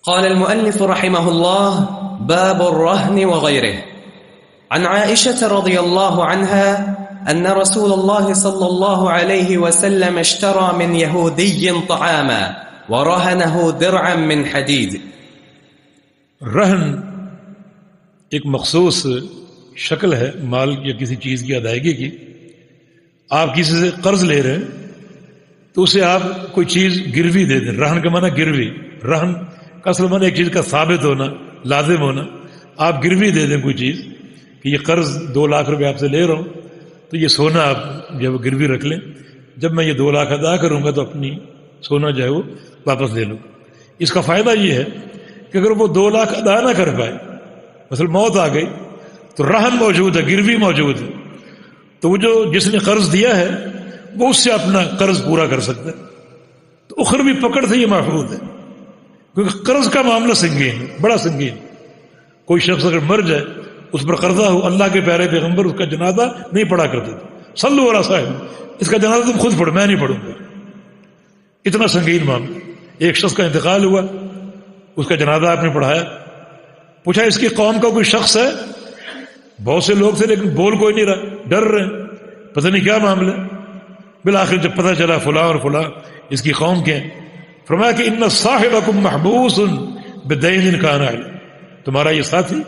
قال المؤلف رحمه الله: باب الرهن وغيره. عن عائشة رضي الله عنها أن رسول الله صلى الله عليه وسلم اشترى من يهودي طعاما ورهنه درعا من حديد. رہن ایک مخصوص شکل ہے مال یا کسی چیز کی ادائیگی کی. آپ کسی سے قرض لے رہے ہیں تو اسے آپ کوئی چیز گروی دے دیں. رہن کا معنی گروی. رہن کا اصل معنی ایک چیز کا ثابت ہونا، لازم ہونا. آپ گروی دے دیں کوئی چیز کہ یہ قرض 2 لاکھ روپے آپ سے لے رہا ہوں تو یہ سونا آپ جو ہے گروی رکھ لیں. جب میں یہ 2 لاکھ ادا کروں گا تو اپنی سونا جو ہے وہ واپس لے لوں. اس کا فائدہ یہ ہے کہ اگر وہ 2 لاکھ ادا نہ کر پائے، مثلا موت آ گئی، تو رہن موجود ہے، گروی موجود ہے، تو وہ جو جس نے قرض دیا ہے وہ اس سے اپنا قرض پورا کر سکتا ہے. تو اخروی پکڑ سے یہ محفوظ ہے، کیونکہ قرض کا معاملہ سنگین ہے، بڑا سنگین. کوئی شخص اگر مر جائے، اس پر قرضہ ہو، اللہ کے پیارے پیغمبر اس کا جنازہ نہیں پڑھا کرتے تھے. صلو علی صاحب، اس کا جنازہ تم خود پڑھو، میں نہیں پڑھوں گا. اتنا سنگین معاملہ. ایک شخص کا انتقال ہوا، اس کا جنازہ آپ نے پڑھایا. پوچھا اس کی قوم کا کوئی شخص ہے؟ بہت سے لوگ تھے لیکن بول کوئی نہیں رہا، ڈر رہے ہیں، پتہ نہیں کیا معاملہ. بالآخر جب پتہ چلا فلاں اور فلاں اس کی قوم کے ہیں، فرمایا کہ ان صاحبکم محبوس بدین کان علیہ، تمہارا یہ ساتھی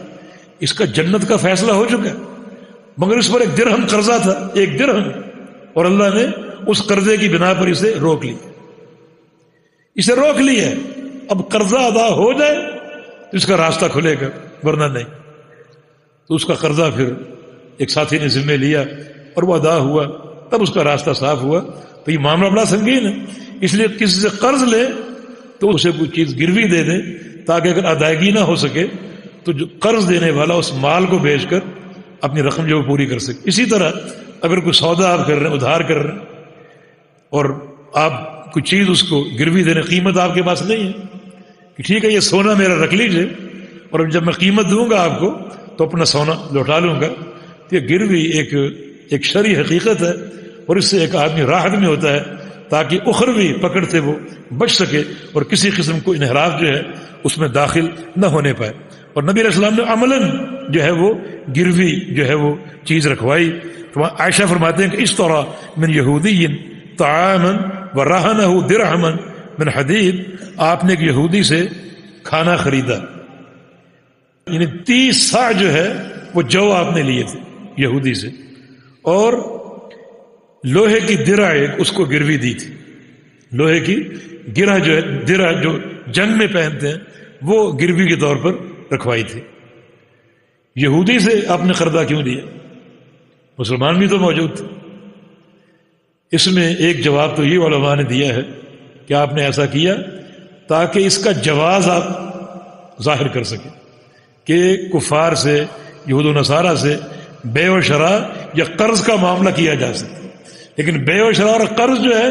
اس کا جنت کا فیصلہ ہو چکا ہے، مگر اس پر 1 درہم قرضہ تھا، 1 درہم، اور اللہ نے اس قرضے کی بنا پر اسے روک لی. اسے روک لیا. اب قرضہ ادا ہو جائے تو اس کا راستہ کھلے گا، ورنہ نہیں. تو اس کا قرضہ پھر ایک ساتھی نے ذمہ لیا اور وہ ادا ہوا، تب اس کا راستہ صاف ہوا. تو یہ معاملہ بڑا سنگین ہے. اس لیے کسی سے قرض لے تو اسے کوئی چیز گروی دے دیں تاکہ اگر ادائیگی نہ ہو سکے تو جو قرض دینے والا اس مال کو بیچ کر اپنی رقم جو پوری کر سکے. اسی طرح اگر کوئی سودا آپ کر رہے ہیں، ادھار کر رہے ہیں، اور آپ کوئی چیز اس کو گروی دینے، قیمت آپ کے پاس نہیں ہے، کہ ٹھیک ہے یہ سونا میرا رکھ لیجئے اور جب میں قیمت دوں گا آپ کو تو اپنا سونا لوٹا لوں گا. تو یہ گروی ایک شرعی حقیقت ہے، اور اس سے ایک آدمی راحت میں ہوتا ہے تاکہ اخروی پکڑ سے وہ بچ سکے اور کسی قسم کو انحراف جو ہے اس میں داخل نہ ہونے پائے. اور نبی علیہ السلام نے عملاً جو ہے وہ گروی جو ہے وہ چیز رکھوائی. عائشہ فرماتے ہیں کہ اس طرح من یہودی طعاما ورہنہ درہما من حدید، آپ نے ایک یہودی سے کھانا خریدا، یعنی 30 صاع جو ہے وہ جو آپ نے لیے تھے یہودی سے، اور لوہے کی درع اس کو گروی دی تھی. لوہے کی گرہ جو ہے، درع جو جنگ میں پہنتے ہیں، وہ گروی کے طور پر رکھوائی تھی. یہودی سے آپ نے قرضہ کیوں لیا؟ مسلمان بھی تو موجود تھے. اس میں ایک جواب تو یہ علماء نے دیا ہے کہ آپ نے ایسا کیا تاکہ اس کا جواز آپ ظاہر کر سکیں کہ کفار سے، یہود و نصارہ سے بیع و شراء یا قرض کا معاملہ کیا جا سکتا ہے. لیکن بیع و شراء اور قرض جو ہے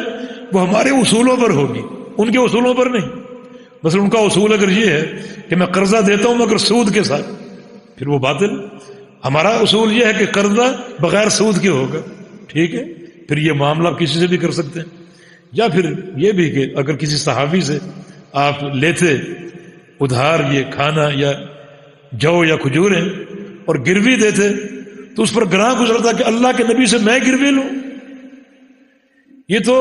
وہ ہمارے اصولوں پر ہوگی، ان کے اصولوں پر نہیں. مثلا ان کا اصول اگر یہ ہے کہ میں قرضہ دیتا ہوں مگر سود کے ساتھ، پھر وہ باطل. ہمارا اصول یہ ہے کہ قرضہ بغیر سود کے ہوگا، ٹھیک ہے، پھر یہ معاملہ آپ کسی سے بھی کر سکتے ہیں. یا پھر یہ بھی کہ اگر کسی صحابی سے آپ لیتے ادھار یہ کھانا یا جو یا کھجوریں اور گروی دیتے تو اس پر گراں گزرتا کہ اللہ کے نبی سے میں گروی لوں، یہ تو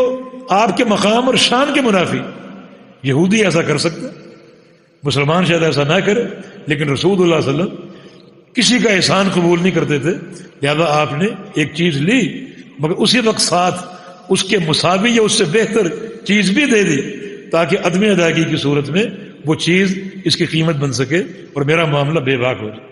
آپ کے مقام اور شان کے منافی. یہودی ایسا کر سکتا، مسلمان شاید ایسا نہ کرے، لیکن رسول اللہ صلی اللہ علیہ وسلم کسی کا احسان قبول نہیں کرتے تھے. لہذا آپ نے ایک چیز لی مگر اسی وقت ساتھ اس کے مساوی یا اس سے بہتر چیز بھی دے دی تاکہ عدم ادائیگی کی صورت میں وہ چیز اس کی قیمت بن سکے اور میرا معاملہ بے باک ہو جائے.